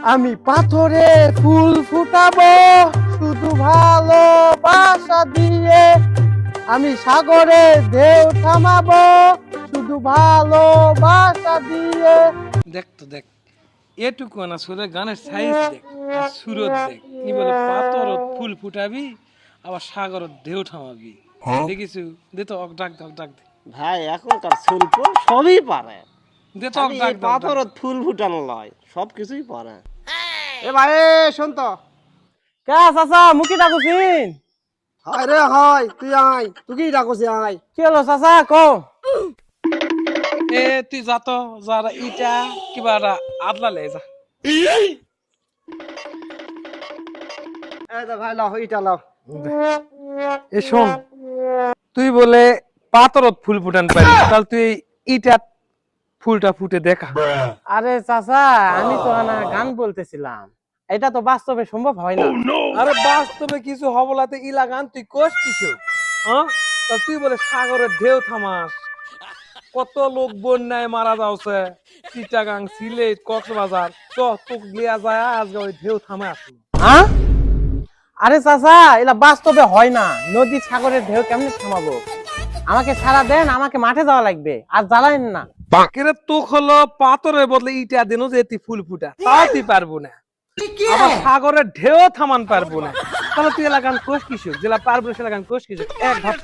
আমি পাথরে ফুল ফুটাবো শুধু ভালোবাসা দিয়ে, আমি সাগরে ঢেউ থামাবো শুধু ভালোবাসা দিয়ে। দেখ তো দেখ, এটুকু না সুরে গানের সাইজ দেখ আর সুরত দেখ। ই বলে পাথরত ফুল ফুটাবি আবার সাগরত ঢেউ থামাবি। দেখিছু? দে তো অক ডাক ডাক ডাক দে। ভাই এখনকার শিল্প সবই পারে, দে তো অক খালি ডাক এই ডাক ডাক। পাথরত ফুল ফুটানো লয়, সব কিছুই পারে। এ ভাই শোন তো। কে চাচা মুখি ডাকুছিন? হায় রে হায়, তুই আয়, তুই কি ডাকছি আয়। কি হলো চাচা কো? এ তুই যা তো, যারা ইটা কিবা আদলা লে যা। এই তো ভাই লাও, ইটা লাও। এ শোন, তুই বলে পাথরত ফুল ফুটান পারি, তাহলে তুই ইটাত ফুলটা ফুটে দেখা। আরে চাচা আমি তো না গান বলতেছিলাম, এটা তো বাস্তবে সম্ভব হয় না। আরে বাস্তবে কিছু হবলাতে ইলা গান তুই কোস কিছু, হ্যাঁ? তা তুই বলে সাগরের ঢেউ থামাস। কত লোক বন্যায় মারা যাচ্ছে, চিটাগাং, সিলেট, কক্সবাজার। তো তোক লিয়া যায় আজকে ওই ঢেউ থামে আসলো। হ্যাঁ? আরে চাচা এটা বাস্তবে হয় না, নদী সাগরের ঢেউ কেমনে থামাবো? আমাকে ছাড়া দেন, আমাকে মাঠে যাওয়া লাগবে, আর জ্বালাইন না। কেরে তোক হলো পাথরের বদলে ইটা দেন যে তুই ফুল ফুটা, তাও তুই পারবো না। আবার সাগরের ঢেউ থামান পারবো না, তাহলে তুই এলাকান কোষ কিসুক, জেলা পারবো সেলাকান কোষ কিসুক। এক ভাব